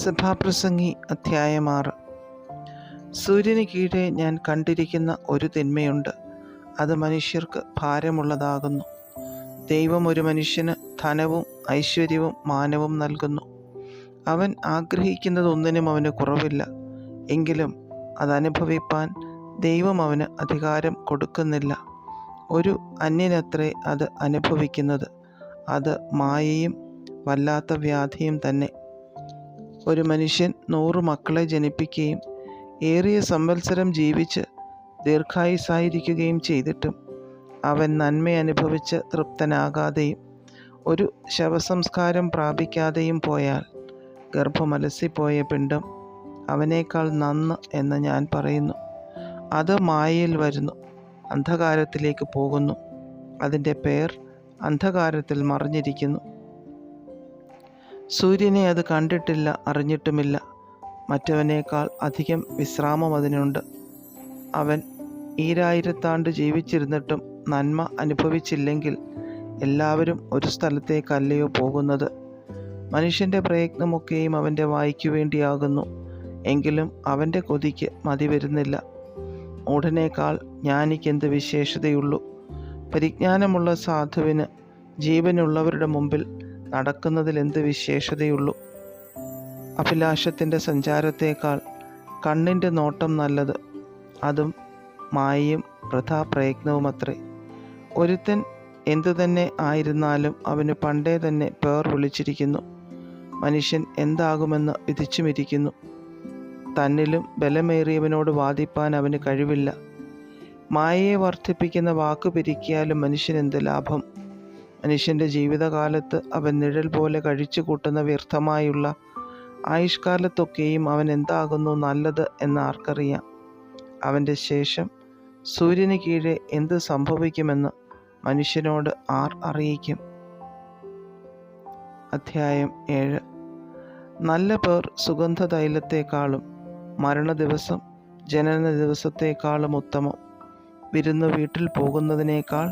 സഭാപ്രസംഗി അധ്യായം 6. സൂര്യന് കീഴെ ഞാൻ കണ്ടിരിക്കുന്ന ഒരു തിന്മയുണ്ട്, അത് മനുഷ്യർക്ക് ഭാരമുള്ളതാകുന്നു. ദൈവം ഒരു മനുഷ്യന് ധനവും ഐശ്വര്യവും മാനവും നൽകുന്നു. അവൻ ആഗ്രഹിക്കുന്നതൊന്നിനും അവന് കുറവില്ല. എങ്കിലും അതനുഭവിപ്പാൻ ദൈവം അവന് അധികാരം കൊടുക്കുന്നില്ല. ഒരു അന്യനത്രേ അത് അനുഭവിക്കുന്നത്. അത് മായയും വല്ലാത്ത വ്യാധിയും തന്നെ. ഒരു മനുഷ്യൻ 100 മക്കളെ ജനിപ്പിക്കുകയും ഏറിയ സംവത്സരം ജീവിച്ച് ദീർഘായുസ്സായിരിക്കുകയും ചെയ്തിട്ടും അവൻ നന്മ അനുഭവിച്ച് തൃപ്തനാകാതെയും ഒരു ശവസംസ്കാരം പ്രാപിക്കാതെയും പോയാൽ ഗർഭമലസിപ്പോയ പിണ്ടം അവനേക്കാൾ നന്ന് എന്ന് ഞാൻ പറയുന്നു. അത് മായയിൽ വരുന്നു, അന്ധകാരത്തിലേക്ക് പോകുന്നു. അതിൻ്റെ പേർ അന്ധകാരത്തിൽ മറഞ്ഞിരിക്കുന്നു. സൂര്യനെ അത് കണ്ടിട്ടില്ല, അറിഞ്ഞിട്ടുമില്ല. മറ്റവനേക്കാൾ അധികം വിശ്രാമം അതിനുണ്ട്. അവൻ 2000 ആണ്ട് ജീവിച്ചിരുന്നിട്ടും നന്മ അനുഭവിച്ചില്ലെങ്കിൽ എല്ലാവരും ഒരു സ്ഥലത്തേക്കല്ലയോ പോകുന്നത്. മനുഷ്യൻ്റെ പ്രയത്നമൊക്കെയും അവൻ്റെ വായ്ക്കു വേണ്ടിയാകുന്നു, എങ്കിലും അവൻ്റെ കൊതിക്ക് മതി വരുന്നില്ല. മൂഢനേക്കാൾ ജ്ഞാനിക്കെന്ത് വിശേഷതയുള്ളൂ? പരിജ്ഞാനമുള്ള സാധുവിന് ജീവനുള്ളവരുടെ മുമ്പിൽ നടക്കുന്നതിൽ എന്ത് വിശേഷതയുള്ളൂ? അഭിലാഷത്തിൻ്റെ സഞ്ചാരത്തേക്കാൾ കണ്ണിൻ്റെ നോട്ടം നല്ലത്, അതും മായയും വൃഥാ പ്രയത്നവുമത്രേ. ഒരുത്തൻ എന്തു തന്നെ ആയിരുന്നാലും അവന് പണ്ടേ തന്നെ പേർ വിളിച്ചിരിക്കുന്നു. മനുഷ്യൻ എന്താകുമെന്ന് വിധിച്ചുമിരിക്കുന്നു. തന്നിലും ബലമേറിയവനോട് വാദിപ്പാൻ അവന് കഴിവില്ല. മായയെ വർദ്ധിപ്പിക്കുന്ന വാക്ക് പിരിക്കിയാലും മനുഷ്യനെന്ത് ലാഭം? മനുഷ്യൻ്റെ ജീവിതകാലത്ത് അവൻ നിഴൽ പോലെ കഴിച്ചു കൂട്ടുന്ന വ്യർത്ഥമായുള്ള ആയുഷ്കാലത്തൊക്കെയും അവൻ എന്താകുന്നു നല്ലത് എന്ന് ആർക്കറിയാം? അവൻ്റെ ശേഷം സൂര്യന് കീഴെ എന്ത് സംഭവിക്കുമെന്ന് മനുഷ്യനോട് ആർ അറിയിക്കും? അധ്യായം 7. നല്ല പേർ സുഗന്ധതൈലത്തെക്കാളും മരണദിവസം ജനന ദിവസത്തേക്കാളും ഉത്തമം. വിരുന്നു വീട്ടിൽ പോകുന്നതിനേക്കാൾ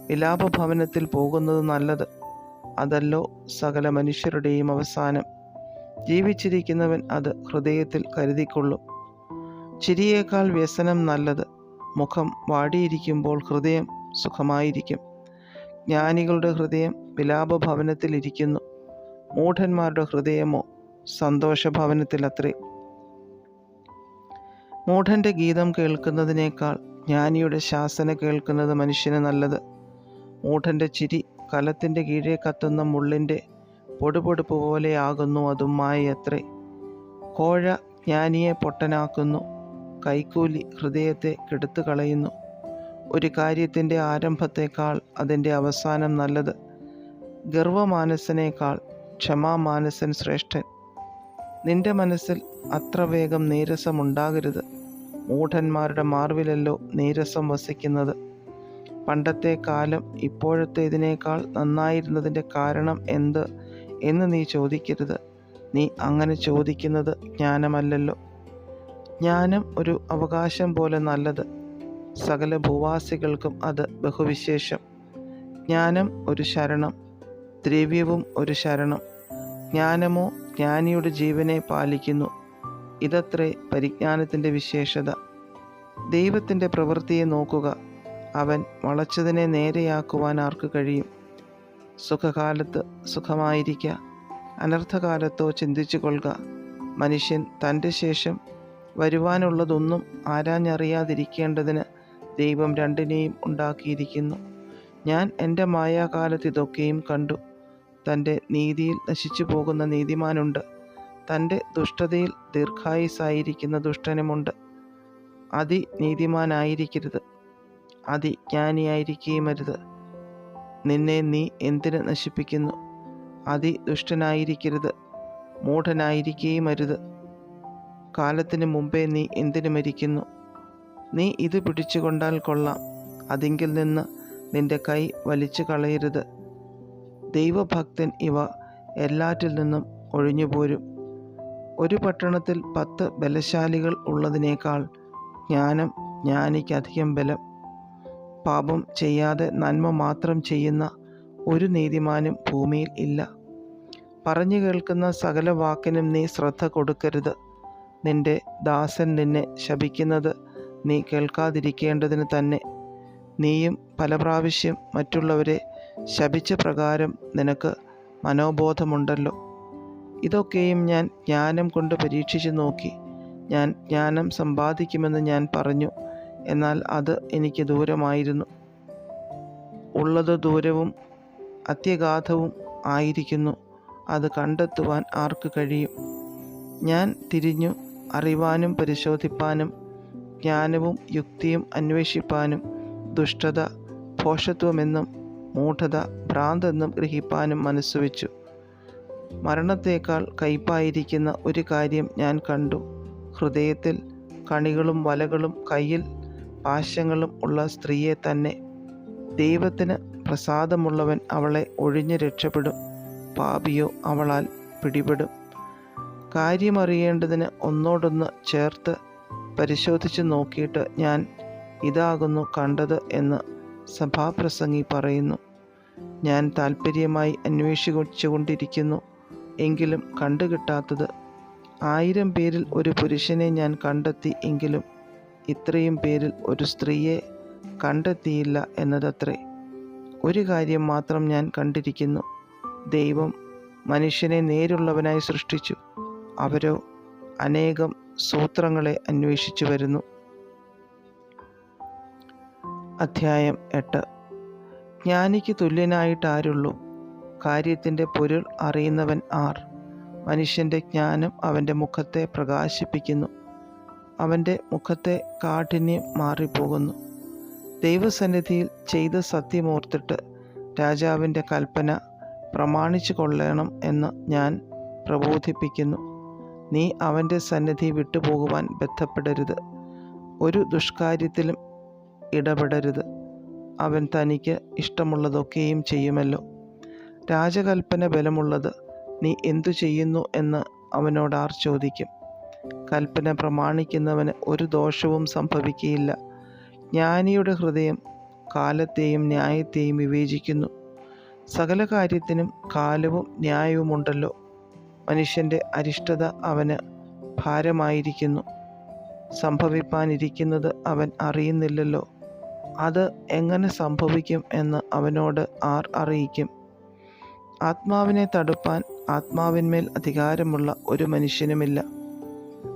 വിലാപഭവനത്തിൽ പോകുന്നത് നല്ലത്. അതല്ലോ സകല മനുഷ്യരുടെയും അവസാനം. ജീവിച്ചിരിക്കുന്നവൻ അത് ഹൃദയത്തിൽ കരുതിക്കൊള്ളും. ചിരിയേക്കാൾ വ്യസനം നല്ലത്. മുഖം വാടിയിരിക്കുമ്പോൾ ഹൃദയം സുഖമായിരിക്കും. ജ്ഞാനികളുടെ ഹൃദയം വിലാപഭവനത്തിൽ ഇരിക്കുന്നു, മൂഢന്മാരുടെ ഹൃദയമോ സന്തോഷഭവനത്തിലത്രേ. മൂഢൻ്റെ ഗീതം കേൾക്കുന്നതിനേക്കാൾ ജ്ഞാനിയുടെ ശാസന കേൾക്കുന്നത് മനുഷ്യന് നല്ലത്. മൂഢൻ്റെ ചിരി കലത്തിൻ്റെ കീഴെ കത്തുന്ന മുള്ളിൻ്റെ പൊടുപൊടുപ്പ് പോലെയാകുന്നു, അതും മായയത്രേ. കോഴ ജ്ഞാനിയെ പൊട്ടനാക്കുന്നു, കൈക്കൂലി ഹൃദയത്തെ കെടുത്തു കളയുന്നു. ഒരു കാര്യത്തിൻ്റെ ആരംഭത്തേക്കാൾ അതിൻ്റെ അവസാനം നല്ലത്. ഗർവമാനസനേക്കാൾ ക്ഷമാമാനസൻ ശ്രേഷ്ഠൻ. നിന്റെ മനസ്സിൽ അത്ര വേഗം നീരസമുണ്ടാകരുത്. മൂഢന്മാരുടെ മാർവിലല്ലോ നീരസം വസിക്കുന്നത്. പണ്ടത്തെ കാലം ഇപ്പോഴത്തേതിനേക്കാൾ നന്നായിരുന്നതിൻ്റെ കാരണം എന്ത് എന്ന് നീ ചോദിക്കരുത്. നീ അങ്ങനെ ചോദിക്കുന്നത് ജ്ഞാനമല്ലല്ലോ. ജ്ഞാനം ഒരു അവകാശം പോലെ നല്ലത്. സകല ഭൂവാസികൾക്കും അത് ബഹുവിശേഷം. ജ്ഞാനം ഒരു ശരണം, ദ്രവ്യവും ഒരു ശരണം. ജ്ഞാനമോ ജ്ഞാനിയുടെ ജീവനെ പാലിക്കുന്നു. ഇതത്രേ പരിജ്ഞാനത്തിൻ്റെ വിശേഷത. ദൈവത്തിൻ്റെ പ്രവൃത്തിയെ നോക്കുക. അവൻ വളച്ചതിനെ നേരെയാക്കുവാൻ ആർക്ക് കഴിയും? സുഖകാലത്ത് സുഖമായിരിക്കുക, അനർത്ഥകാലത്തോ ചിന്തിച്ചു കൊള്ളുക. മനുഷ്യൻ തൻ്റെ ശേഷം വരുവാനുള്ളതൊന്നും ആരാഞ്ഞറിയാതിരിക്കേണ്ടതിന് ദൈവം രണ്ടിനെയും ഉണ്ടാക്കിയിരിക്കുന്നു. ഞാൻ എൻ്റെ മായാകാലത്ത് ഇതൊക്കെയും കണ്ടു. തൻ്റെ നീതിയിൽ നശിച്ചു പോകുന്ന നീതിമാനുണ്ട്, തൻ്റെ ദുഷ്ടതയിൽ ദീർഘായുസ്സായിരിക്കുന്ന ദുഷ്ടനുമുണ്ട്. അതിനീതിമാനായിരിക്കരുത്, അതിജ്ഞാനിയായിരിക്കുകയുമരുത്. നിന്നെ നീ എന്തിന് നശിപ്പിക്കുന്നു? അതിദുഷ്ടനായിരിക്കരുത്, മൂഢനായിരിക്കുകയുമരുത്. കാലത്തിന് മുമ്പേ നീ എന്തിനു മരിക്കുന്നു? നീ ഇത് പിടിച്ചുകൊണ്ടാൽ കൊള്ളാം, അതിങ്കിൽ നിന്ന് നിന്റെ കൈ വലിച്ചു കളയരുത്. ദൈവഭക്തൻ ഇവ എല്ലാറ്റിൽ നിന്നും ഒഴിഞ്ഞുപോരും. ഒരു പട്ടണത്തിൽ 10 ബലശാലികൾ ഉള്ളതിനേക്കാൾ ജ്ഞാനം ജ്ഞാനിക്കധികം ബലം. പാപം ചെയ്യാതെ നന്മ മാത്രം ചെയ്യുന്ന ഒരു നീതിമാനും ഭൂമിയിൽ ഇല്ല. പറഞ്ഞു കേൾക്കുന്ന സകല വാക്കിനും നീ ശ്രദ്ധ കൊടുക്കരുത്. നിന്റെ ദാസൻ നിന്നെ ശപിക്കുന്നത് നീ കേൾക്കാതിരിക്കേണ്ടതിന് തന്നെ. നീയും പല പ്രാവശ്യം മറ്റുള്ളവരെ ശപിച്ച പ്രകാരം നിനക്ക് മനോബോധമുണ്ടല്ലോ. ഇതൊക്കെയും ഞാൻ ജ്ഞാനം കൊണ്ട് പരീക്ഷിച്ചു നോക്കി. ഞാൻ ജ്ഞാനം സമ്പാദിക്കുമെന്ന് ഞാൻ പറഞ്ഞു, എന്നാൽ അത് എനിക്ക് ദൂരമായിരുന്നു. ഉള്ളത് ദൂരവും അത്യഗാധവും ആയിരിക്കുന്നു. അത് കണ്ടെത്തുവാൻ ആർക്ക് കഴിയും? ഞാൻ തിരിഞ്ഞു അറിവാനും പരിശോധിപ്പാനും ജ്ഞാനവും യുക്തിയും അന്വേഷിപ്പാനും ദുഷ്ടത ഭോഷത്വമെന്നും മൂഢത ഭ്രാന്തെന്നും ഗ്രഹിപ്പാനും മനസ്സുവെച്ചു. മരണത്തേക്കാൾ കയ്പായിരിക്കുന്ന ഒരു കാര്യം ഞാൻ കണ്ടു. ഹൃദയത്തിൽ കണികളും വലകളും കയ്യിൽ പാശങ്ങളും ഉള്ള സ്ത്രീയെ തന്നെ. ദൈവത്തിന് പ്രസാദമുള്ളവൻ അവളെ ഒഴിഞ്ഞ് രക്ഷപ്പെടും, പാപിയോ അവളാൽ പിടിപെടും. കാര്യമറിയേണ്ടതിന് ഒന്നോടൊന്ന് ചേർത്ത് പരിശോധിച്ചു നോക്കിയിട്ട് ഞാൻ ഇതാകുന്നു കണ്ടത് എന്ന് സഭാപ്രസംഗി പറയുന്നു. ഞാൻ താൽപ്പര്യമായി അന്വേഷിച്ചുകൊണ്ടിരിക്കുന്നു, എങ്കിലും കണ്ടുകിട്ടാത്തത്. 1000 പേരിൽ ഒരു പുരുഷനെ ഞാൻ കണ്ടെത്തി, എങ്കിലും ഇത്രയും പേരിൽ ഒരു സ്ത്രീയെ കണ്ടെത്തിയില്ല എന്നതത്രേ. ഒരു കാര്യം മാത്രം ഞാൻ കണ്ടിരിക്കുന്നു: ദൈവം മനുഷ്യനെ നേരുള്ളവനായി സൃഷ്ടിച്ചു, അവരോ അനേകം സൂത്രങ്ങളെ അന്വേഷിച്ചു വരുന്നു. അധ്യായം 8. ജ്ഞാനിക്ക് തുല്യനായിട്ടാരുള്ളൂ? കാര്യത്തിൻ്റെ പൊരുൾ അറിയുന്നവൻ ആർ? മനുഷ്യൻ്റെ ജ്ഞാനം അവൻ്റെ മുഖത്തെ പ്രകാശിപ്പിക്കുന്നു, അവൻ്റെ മുഖത്തെ കാഠിന്യം മാറിപ്പോകുന്നു. ദൈവസന്നിധിയിൽ ചെയ്ത സത്യമോർത്തിട്ട് രാജാവിൻ്റെ കൽപ്പന പ്രമാണിച്ചു കൊള്ളണം എന്ന് ഞാൻ പ്രബോധിപ്പിക്കുന്നു. നീ അവൻ്റെ സന്നിധി വിട്ടുപോകുവാൻ ബന്ധപ്പെടരുത്, ഒരു ദുഷ്കാര്യത്തിലും ഇടപെടരുത്. അവൻ തനിക്ക് ഇഷ്ടമുള്ളതൊക്കെയും ചെയ്യുമല്ലോ. രാജകൽപ്പന ബലമുള്ളത്, നീ എന്തു ചെയ്യുന്നു എന്ന് അവനോട് ആർ ചോദിക്കും? കൽപ്പന പ്രമാണിക്കുന്നവന് ഒരു ദോഷവും സംഭവിക്കുകയില്ല. ജ്ഞാനിയുടെ ഹൃദയം കാലത്തെയും ന്യായത്തെയും വിവേചിക്കുന്നു. സകല കാര്യത്തിനും കാലവും ന്യായവുമുണ്ടല്ലോ. മനുഷ്യൻ്റെ അരിഷ്ടത അവന് ഭാരമായിരിക്കുന്നു, സംഭവിപ്പാനിരിക്കുന്നത് അവൻ അറിയുന്നില്ലല്ലോ. അത് എങ്ങനെ സംഭവിക്കും എന്ന് അവനോട് ആർ അറിയിക്കും? ആത്മാവിനെ തടുപ്പാൻ ആത്മാവിന്മേൽ അധികാരമുള്ള ഒരു മനുഷ്യനുമില്ല,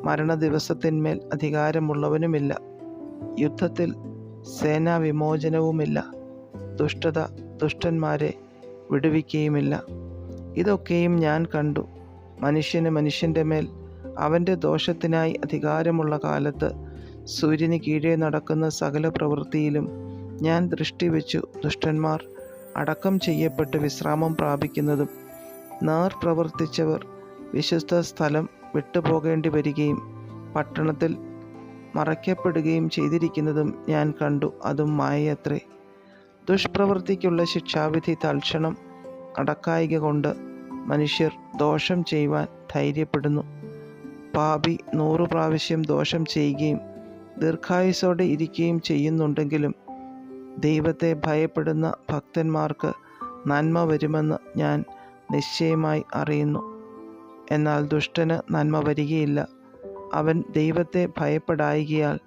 മരണദിവസത്തിന്മേൽ അധികാരമുള്ളവനുമില്ല. യുദ്ധത്തിൽ സേനാവിമോചനവുമില്ല. ദുഷ്ടത ദുഷ്ടന്മാരെ വിടുവിക്കുകയുമില്ല. ഇതൊക്കെയും ഞാൻ കണ്ടു. മനുഷ്യന് മനുഷ്യൻ്റെ മേൽ അവൻ്റെ ദോഷത്തിനായി അധികാരമുള്ള കാലത്ത് സൂര്യന് കീഴെ നടക്കുന്ന സകല പ്രവൃത്തിയിലും ഞാൻ ദൃഷ്ടിവെച്ചു. ദുഷ്ടന്മാർ അടക്കം ചെയ്യപ്പെട്ട് വിശ്രാമം പ്രാപിക്കുന്നതും നേർ പ്രവർത്തിച്ചവർ വിശുദ്ധ സ്ഥലം വിട്ടുപോകേണ്ടി വരികയും പട്ടണത്തിൽ മറയ്ക്കപ്പെടുകയും ചെയ്തിരിക്കുന്നതും ഞാൻ കണ്ടു. അതും മായയത്രേ. ദുഷ്പ്രവൃത്തിക്കുള്ള ശിക്ഷാവിധി തൽക്ഷണം അടക്കായിക കൊണ്ട് മനുഷ്യർ ദോഷം ചെയ്യുവാൻ ധൈര്യപ്പെടുന്നു. പാപി 100 പ്രാവശ്യം ദോഷം ചെയ്യുകയും ദീർഘായുസ്സോടെ ഇരിക്കുകയും ചെയ്യുന്നുണ്ടെങ്കിലും ദൈവത്തെ ഭയപ്പെടുന്ന ഭക്തന്മാർക്ക് നന്മ വരുമെന്ന് ഞാൻ നിശ്ചയമായി അറിയുന്നു. എന്നാൽ ദുഷ്ടന് നന്മ വരികയില്ല. അവൻ ദൈവത്തെ ഭയപ്പെടായികയാൽ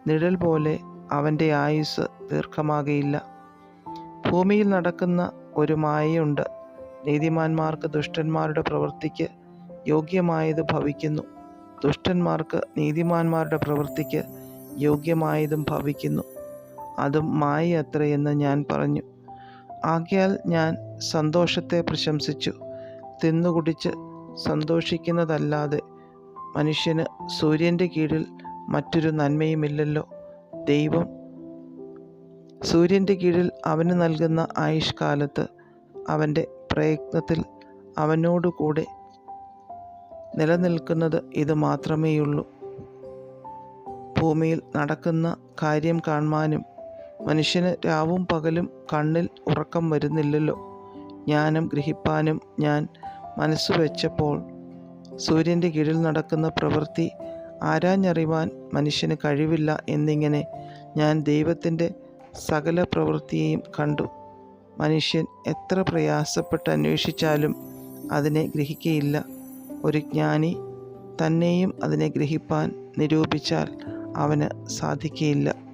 നിഴൽ പോലെ അവൻ്റെ ആയുസ് ദീർഘമാകയില്ല. ഭൂമിയിൽ നടക്കുന്ന ഒരു മായയുണ്ട്. നീതിമാന്മാർക്ക് ദുഷ്ടന്മാരുടെ പ്രവൃത്തിക്ക് യോഗ്യമായത് ഭവിക്കുന്നു, ദുഷ്ടന്മാർക്ക് നീതിമാന്മാരുടെ പ്രവൃത്തിക്ക് യോഗ്യമായതും ഭവിക്കുന്നു. അതും മായയത്രയെന്ന് ഞാൻ പറഞ്ഞു. ആകയാൽ ഞാൻ സന്തോഷത്തെ പ്രശംസിച്ചു. തിന്നുകുടിച്ച് സന്തോഷിക്കുന്നതല്ലാതെ മനുഷ്യന് സൂര്യൻ്റെ കീഴിൽ മറ്റൊരു നന്മയുമില്ലല്ലോ. ദൈവം സൂര്യൻ്റെ കീഴിൽ അവന് നൽകുന്ന ആയുഷ്കാലത്ത് അവൻ്റെ പ്രയത്നത്തിൽ അവനോടുകൂടെ നിലനിൽക്കുന്നത് ഇത് മാത്രമേയുള്ളൂ. ഭൂമിയിൽ നടക്കുന്ന കാര്യം കാണുവാനും മനുഷ്യന് രാവും പകലും കണ്ണിൽ ഉറക്കം വരുന്നില്ലല്ലോ. ജ്ഞാനം ഗ്രഹിപ്പാനും ഞാൻ മനസ്സുവെച്ചപ്പോൾ സൂര്യൻ്റെ കീഴിൽ നടക്കുന്ന പ്രവൃത്തി ആരാഞ്ഞറിവാൻ മനുഷ്യന് കഴിവില്ല എന്നിങ്ങനെ ഞാൻ ദൈവത്തിൻ്റെ സകല പ്രവൃത്തിയെയും കണ്ടു. മനുഷ്യൻ എത്ര പ്രയാസപ്പെട്ട് അന്വേഷിച്ചാലും അതിനെ ഗ്രഹിക്കയില്ല. ഒരു ജ്ഞാനി തന്നെയും അതിനെ ഗ്രഹിപ്പാൻ നിരൂപിച്ചാൽ അവന് സാധിക്കയില്ല.